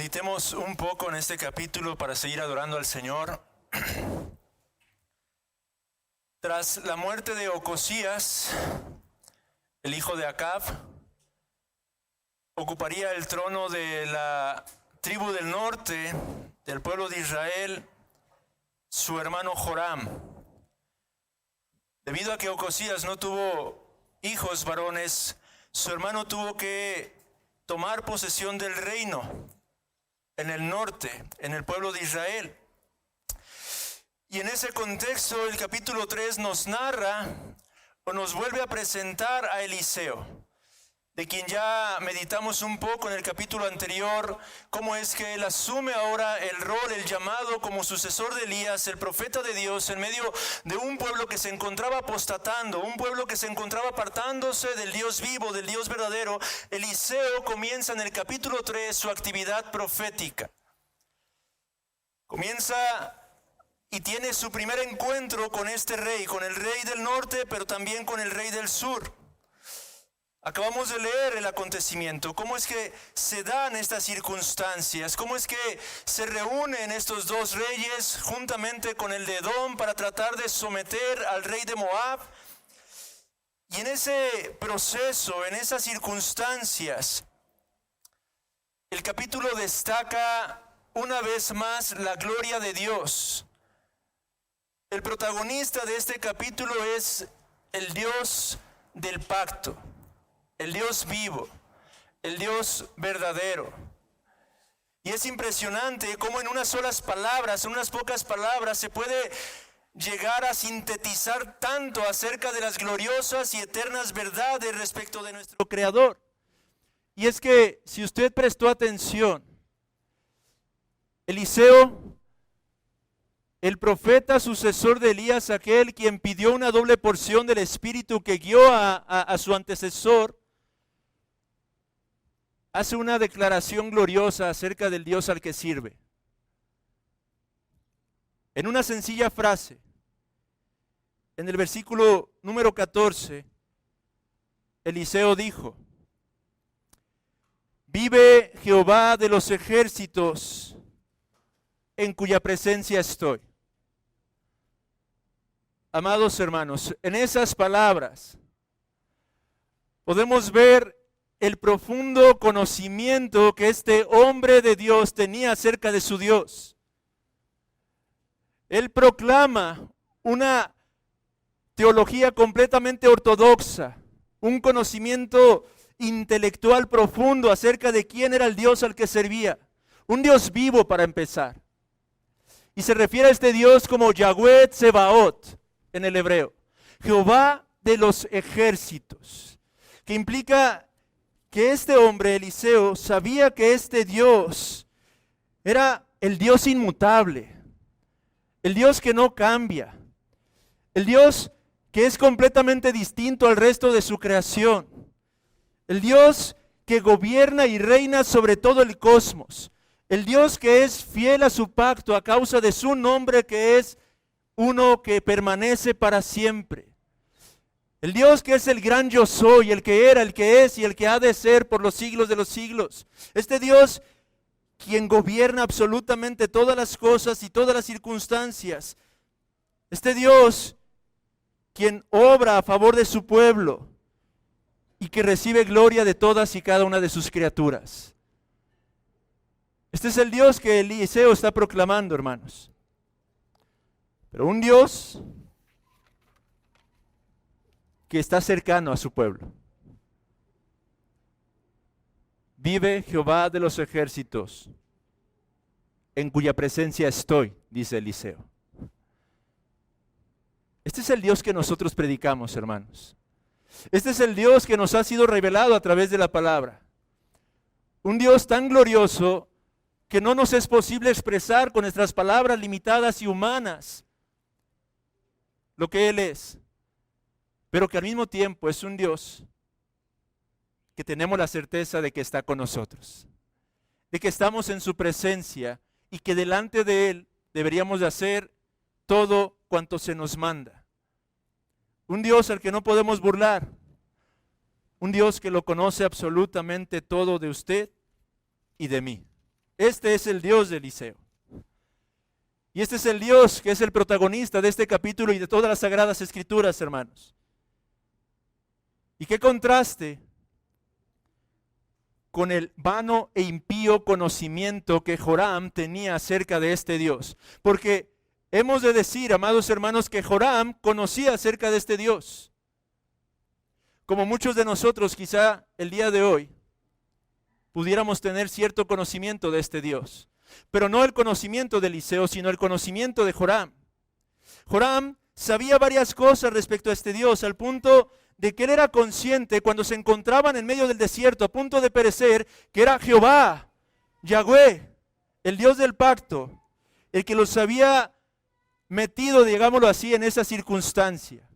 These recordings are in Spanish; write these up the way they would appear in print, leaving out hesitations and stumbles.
Meditemos un poco en este capítulo para seguir adorando al Señor. Tras la muerte de Ocosías, el hijo de Acab, ocuparía el trono de la tribu del norte, del pueblo de Israel, su hermano Joram. Debido a que Ocosías no tuvo hijos varones, su hermano tuvo que tomar posesión del reino en el norte, en el pueblo de Israel. Y en ese contexto el capítulo 3 nos narra o nos vuelve a presentar a Eliseo, de quien ya meditamos un poco en el capítulo anterior, cómo es que él asume ahora el rol, el llamado como sucesor de Elías, el profeta de Dios, en medio de un pueblo que se encontraba apostatando, un pueblo que se encontraba apartándose del Dios vivo, del Dios verdadero. Eliseo comienza en el capítulo 3 su actividad profética. Comienza y tiene su primer encuentro con este rey, con el rey del norte, pero también con el rey del sur. Acabamos de leer el acontecimiento, cómo es que se dan estas circunstancias, cómo es que se reúnen estos dos reyes juntamente con el de Edom para tratar de someter al rey de Moab. Y en ese proceso, en esas circunstancias, el capítulo destaca una vez más la gloria de Dios. El protagonista de este capítulo es el Dios del pacto. El Dios vivo, el Dios verdadero. Y es impresionante cómo en unas solas palabras, en unas pocas palabras, se puede llegar a sintetizar tanto acerca de las gloriosas y eternas verdades respecto de nuestro Creador. Y es que, si usted prestó atención, Eliseo, el profeta sucesor de Elías, aquel quien pidió una doble porción del Espíritu que guió a su antecesor, hace una declaración gloriosa acerca del Dios al que sirve. En una sencilla frase, en el versículo número 14, Eliseo dijo: vive Jehová de los ejércitos, en cuya presencia estoy. Amados hermanos, en esas palabras podemos ver el profundo conocimiento que este hombre de Dios tenía acerca de su Dios. Él proclama una teología completamente ortodoxa, un conocimiento intelectual profundo acerca de quién era el Dios al que servía. Un Dios vivo, para empezar. Y se refiere a este Dios como Yahweh Tsebaot en el hebreo, Jehová de los ejércitos, que implica que este hombre, Eliseo, sabía que este Dios era el Dios inmutable, el Dios que no cambia, el Dios que es completamente distinto al resto de su creación, el Dios que gobierna y reina sobre todo el cosmos, el Dios que es fiel a su pacto a causa de su nombre, que es uno que permanece para siempre. El Dios que es el gran yo soy, el que era, el que es y el que ha de ser por los siglos de los siglos. Este Dios quien gobierna absolutamente todas las cosas y todas las circunstancias. Este Dios quien obra a favor de su pueblo y que recibe gloria de todas y cada una de sus criaturas. Este es el Dios que Eliseo está proclamando, hermanos. Pero un Dios que está cercano a su pueblo. Vive Jehová de los ejércitos, en cuya presencia estoy, dice Eliseo. Este es el Dios que nosotros predicamos, hermanos. Este es el Dios que nos ha sido revelado a través de la palabra. Un Dios tan glorioso que no nos es posible expresar con nuestras palabras limitadas y humanas lo que Él es. Pero que al mismo tiempo es un Dios que tenemos la certeza de que está con nosotros, de que estamos en su presencia y que delante de Él deberíamos de hacer todo cuanto se nos manda. Un Dios al que no podemos burlar, un Dios que lo conoce absolutamente todo de usted y de mí. Este es el Dios de Eliseo. Y este es el Dios que es el protagonista de este capítulo y de todas las sagradas escrituras, hermanos. Y qué contraste con el vano e impío conocimiento que Joram tenía acerca de este Dios. Porque hemos de decir, amados hermanos, que Joram conocía acerca de este Dios. Como muchos de nosotros quizá el día de hoy pudiéramos tener cierto conocimiento de este Dios. Pero no el conocimiento de Eliseo, sino el conocimiento de Joram. Joram sabía varias cosas respecto a este Dios, al punto de que él era consciente cuando se encontraban en medio del desierto, a punto de perecer, que era Jehová, Yahweh, el Dios del pacto, el que los había metido, digámoslo así, en esa circunstancia.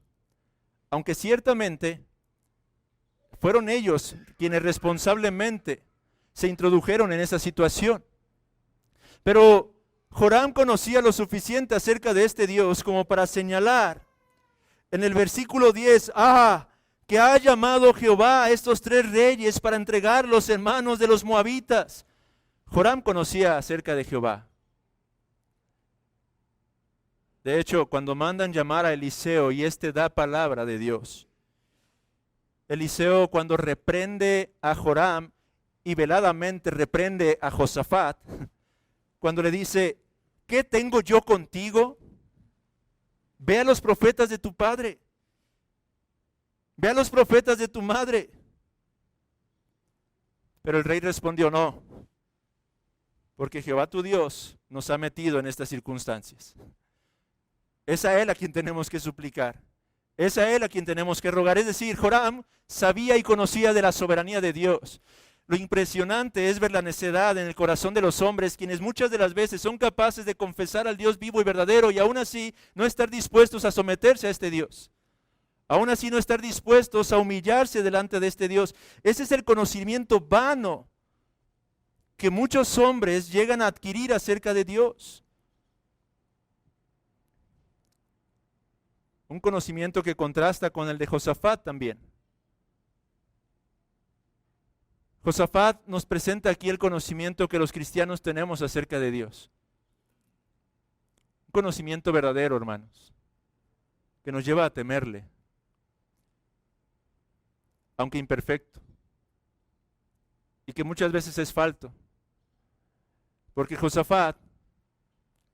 Aunque ciertamente fueron ellos quienes responsablemente se introdujeron en esa situación. Pero Joram conocía lo suficiente acerca de este Dios como para señalar en el versículo 10, que ha llamado Jehová a estos 3 reyes para entregarlos en manos de los moabitas. Joram conocía acerca de Jehová. De hecho, cuando mandan llamar a Eliseo y éste da palabra de Dios, Eliseo cuando reprende a Joram y veladamente reprende a Josafat, cuando le dice, ¿qué tengo yo contigo? Ve a los profetas de tu padre. Ve a los profetas de tu madre. Pero el rey respondió, no, porque Jehová tu Dios nos ha metido en estas circunstancias. Es a Él a quien tenemos que suplicar. Es a Él a quien tenemos que rogar. Es decir, Joram sabía y conocía de la soberanía de Dios. Lo impresionante es ver la necedad en el corazón de los hombres, quienes muchas de las veces son capaces de confesar al Dios vivo y verdadero y aún así no estar dispuestos a someterse a este Dios. Aún así no estar dispuestos a humillarse delante de este Dios. Ese es el conocimiento vano que muchos hombres llegan a adquirir acerca de Dios. Un conocimiento que contrasta con el de Josafat también. Josafat nos presenta aquí el conocimiento que los cristianos tenemos acerca de Dios. Un conocimiento verdadero, hermanos, que nos lleva a temerle, aunque imperfecto, y que muchas veces es falto, porque Josafat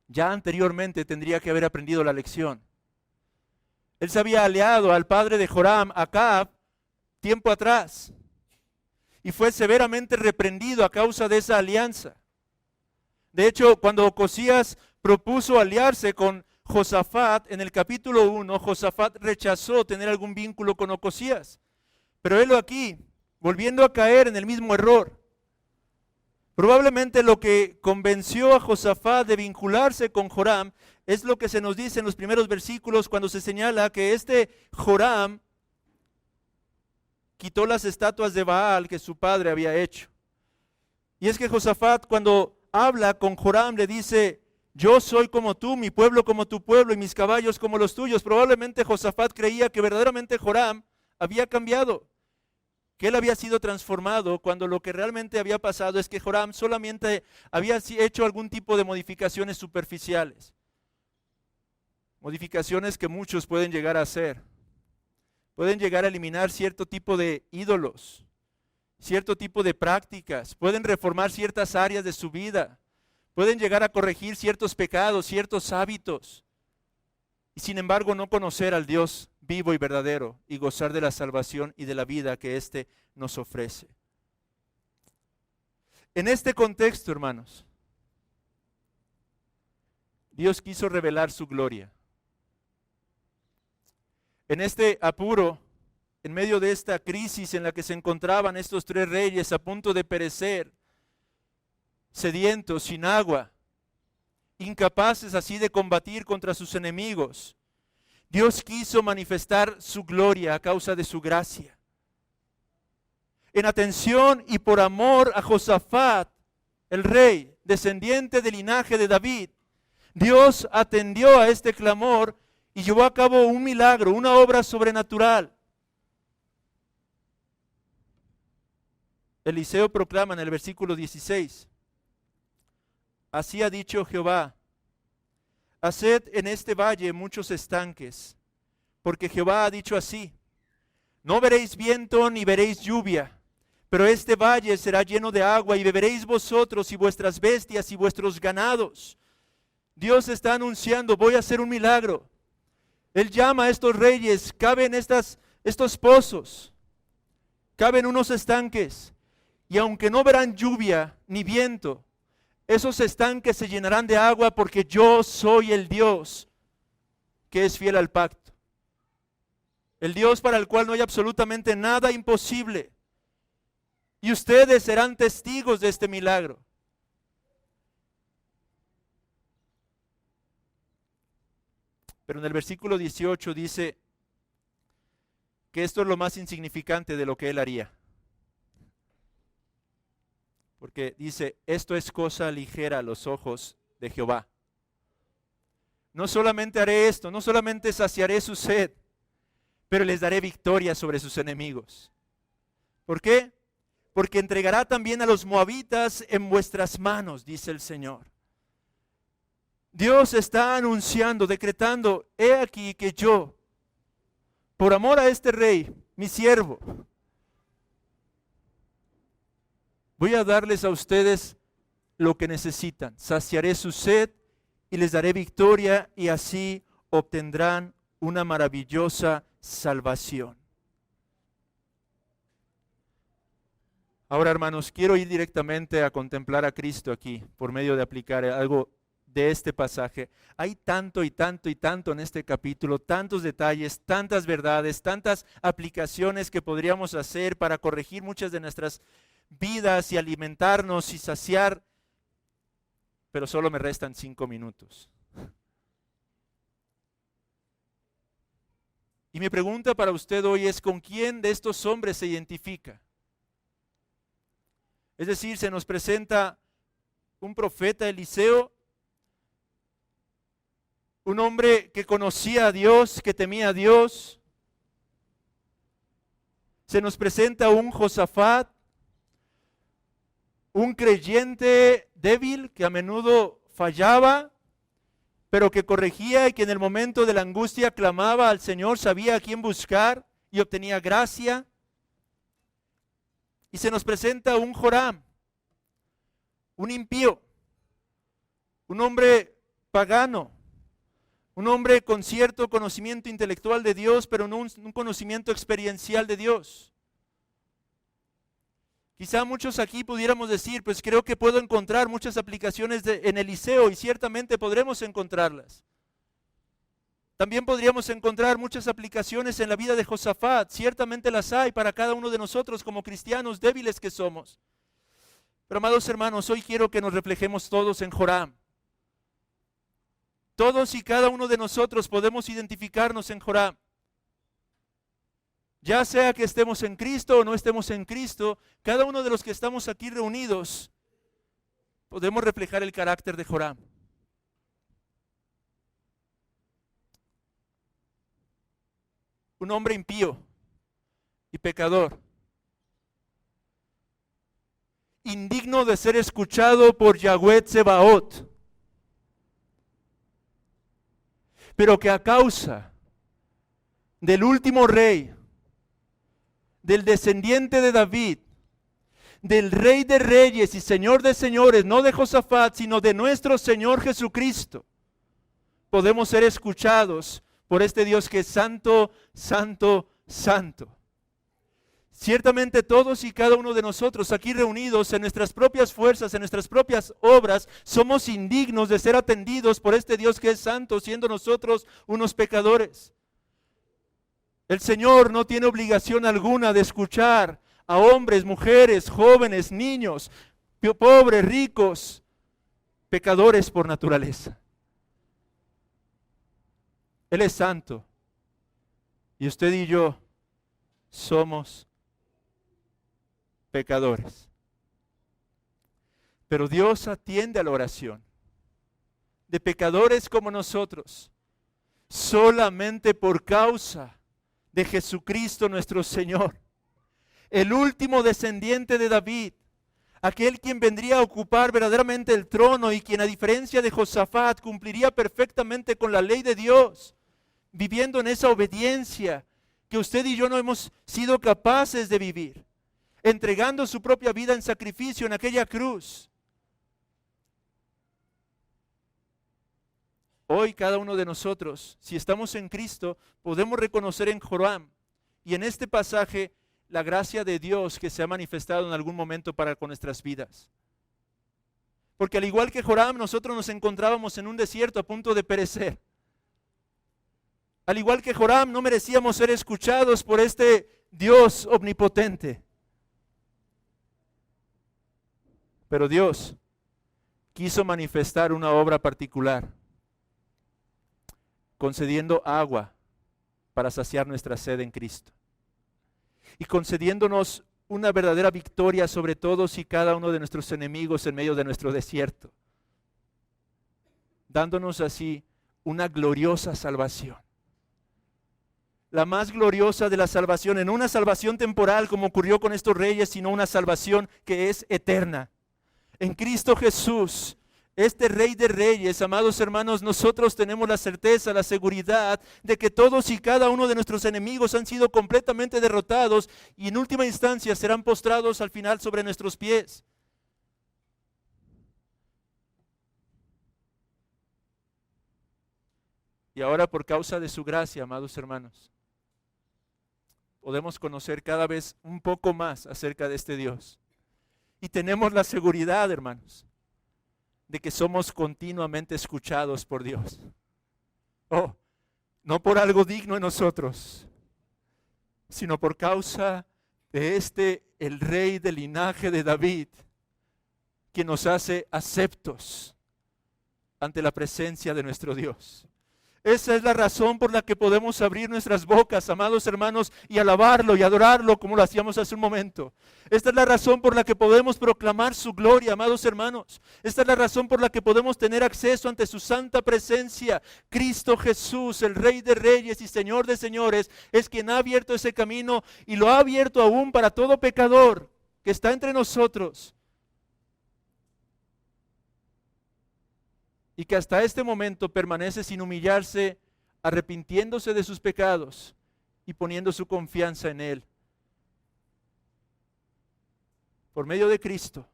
ya anteriormente tendría que haber aprendido la lección. Él se había aliado al padre de Joram, Acab, tiempo atrás, y fue severamente reprendido a causa de esa alianza. De hecho, cuando Ocosías propuso aliarse con Josafat, en el capítulo 1, Josafat rechazó tener algún vínculo con Ocosías. Pero helo aquí, volviendo a caer en el mismo error. Probablemente lo que convenció a Josafat de vincularse con Joram es lo que se nos dice en los primeros versículos cuando se señala que este Joram quitó las estatuas de Baal que su padre había hecho. Y es que Josafat cuando habla con Joram le dice, yo soy como tú, mi pueblo como tu pueblo y mis caballos como los tuyos. Probablemente Josafat creía que verdaderamente Joram había cambiado, que él había sido transformado, cuando lo que realmente había pasado es que Joram solamente había hecho algún tipo de modificaciones superficiales. Modificaciones que muchos pueden llegar a hacer. Pueden llegar a eliminar cierto tipo de ídolos, cierto tipo de prácticas, pueden reformar ciertas áreas de su vida, pueden llegar a corregir ciertos pecados, ciertos hábitos, y sin embargo no conocer al Dios vivo y verdadero y gozar de la salvación y de la vida que éste nos ofrece. En este contexto, hermanos, Dios quiso revelar su gloria. En este apuro, en medio de esta crisis en la que se encontraban estos 3 reyes a punto de perecer, sedientos, sin agua, incapaces así de combatir contra sus enemigos, Dios quiso manifestar su gloria a causa de su gracia. En atención y por amor a Josafat, el rey, descendiente del linaje de David, Dios atendió a este clamor y llevó a cabo un milagro, una obra sobrenatural. Eliseo proclama en el versículo 16, así ha dicho Jehová, haced en este valle muchos estanques, porque Jehová ha dicho así, no veréis viento ni veréis lluvia, pero este valle será lleno de agua y beberéis vosotros y vuestras bestias y vuestros ganados. Dios está anunciando, voy a hacer un milagro. Él llama a estos reyes, caben estos pozos, caben unos estanques, y aunque no verán lluvia ni viento, esos estanques se llenarán de agua porque yo soy el Dios que es fiel al pacto. El Dios para el cual no hay absolutamente nada imposible. Y ustedes serán testigos de este milagro. Pero en el versículo 18 dice que esto es lo más insignificante de lo que Él haría. Porque dice, esto es cosa ligera a los ojos de Jehová. No solamente haré esto, no solamente saciaré su sed, pero les daré victoria sobre sus enemigos. ¿Por qué? Porque entregará también a los moabitas en vuestras manos, dice el Señor. Dios está anunciando, decretando, he aquí que yo, por amor a este rey, mi siervo, voy a darles a ustedes lo que necesitan. Saciaré su sed y les daré victoria y así obtendrán una maravillosa salvación. Ahora, hermanos, quiero ir directamente a contemplar a Cristo aquí por medio de aplicar algo de este pasaje. Hay tanto y tanto y tanto en este capítulo, tantos detalles, tantas verdades, tantas aplicaciones que podríamos hacer para corregir muchas de nuestras vidas y alimentarnos y saciar, pero solo me restan 5 minutos. Y mi pregunta para usted hoy es, ¿con quién de estos hombres se identifica? Es decir, se nos presenta un profeta Eliseo, un hombre que conocía a Dios, que temía a Dios. Se nos presenta un Josafat, un creyente débil que a menudo fallaba, pero que corregía y que en el momento de la angustia clamaba al Señor, sabía a quién buscar y obtenía gracia. Y se nos presenta un Joram, un impío, un hombre pagano, un hombre con cierto conocimiento intelectual de Dios, pero no un conocimiento experiencial de Dios. Quizá muchos aquí pudiéramos decir, pues creo que puedo encontrar muchas aplicaciones en Eliseo, y ciertamente podremos encontrarlas. También podríamos encontrar muchas aplicaciones en la vida de Josafat, ciertamente las hay para cada uno de nosotros como cristianos débiles que somos. Pero amados hermanos, hoy quiero que nos reflejemos todos en Joram. Todos y cada uno de nosotros podemos identificarnos en Joram. Ya sea que estemos en Cristo o no estemos en Cristo, cada uno de los que estamos aquí reunidos podemos reflejar el carácter de Joram. Un hombre impío y pecador, indigno de ser escuchado por Yahweh Tsebaot, pero que a causa del último rey, del descendiente de David, del Rey de Reyes y Señor de Señores, no de Josafat, sino de nuestro Señor Jesucristo, podemos ser escuchados por este Dios que es santo, santo, santo. Ciertamente todos y cada uno de nosotros aquí reunidos en nuestras propias fuerzas, en nuestras propias obras, somos indignos de ser atendidos por este Dios que es santo, siendo nosotros unos pecadores. El Señor no tiene obligación alguna de escuchar a hombres, mujeres, jóvenes, niños, pobres, ricos, pecadores por naturaleza. Él es santo y usted y yo somos pecadores. Pero Dios atiende a la oración de pecadores como nosotros, solamente por causa de Jesucristo nuestro Señor, el último descendiente de David, aquel quien vendría a ocupar verdaderamente el trono y quien, a diferencia de Josafat, cumpliría perfectamente con la ley de Dios, viviendo en esa obediencia que usted y yo no hemos sido capaces de vivir, entregando su propia vida en sacrificio en aquella cruz. Hoy cada uno de nosotros, si estamos en Cristo, podemos reconocer en Joram y en este pasaje la gracia de Dios que se ha manifestado en algún momento para con nuestras vidas. Porque al igual que Joram, nosotros nos encontrábamos en un desierto a punto de perecer. Al igual que Joram, no merecíamos ser escuchados por este Dios omnipotente. Pero Dios quiso manifestar una obra particular, concediendo agua para saciar nuestra sed en Cristo. Y concediéndonos una verdadera victoria sobre todos y cada uno de nuestros enemigos en medio de nuestro desierto. Dándonos así una gloriosa salvación. La más gloriosa de la salvación, en una salvación temporal como ocurrió con estos reyes, sino una salvación que es eterna. En Cristo Jesús, este Rey de Reyes, amados hermanos, nosotros tenemos la certeza, la seguridad de que todos y cada uno de nuestros enemigos han sido completamente derrotados y en última instancia serán postrados al final sobre nuestros pies. Y ahora, por causa de su gracia, amados hermanos, podemos conocer cada vez un poco más acerca de este Dios. Y tenemos la seguridad, hermanos, de que somos continuamente escuchados por Dios. Oh, no por algo digno en nosotros, sino por causa de el rey del linaje de David, que nos hace aceptos ante la presencia de nuestro Dios. Esa es la razón por la que podemos abrir nuestras bocas, amados hermanos, y alabarlo y adorarlo como lo hacíamos hace un momento. Esta es la razón por la que podemos proclamar su gloria, amados hermanos. Esta es la razón por la que podemos tener acceso ante su santa presencia. Cristo Jesús, el Rey de Reyes y Señor de Señores, es quien ha abierto ese camino y lo ha abierto aún para todo pecador que está entre nosotros. Y que hasta este momento permanece sin humillarse, arrepintiéndose de sus pecados y poniendo su confianza en Él. Por medio de Cristo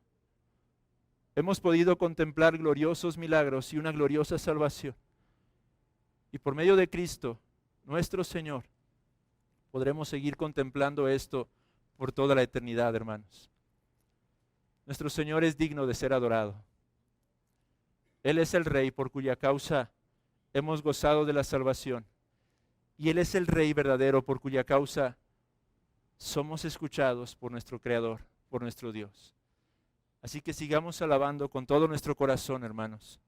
hemos podido contemplar gloriosos milagros y una gloriosa salvación. Y por medio de Cristo, nuestro Señor, podremos seguir contemplando esto por toda la eternidad, hermanos. Nuestro Señor es digno de ser adorado. Él es el Rey por cuya causa hemos gozado de la salvación. Y Él es el Rey verdadero por cuya causa somos escuchados por nuestro Creador, por nuestro Dios. Así que sigamos alabando con todo nuestro corazón, hermanos,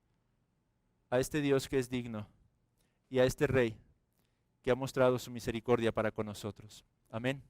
a este Dios que es digno y a este Rey que ha mostrado su misericordia para con nosotros. Amén.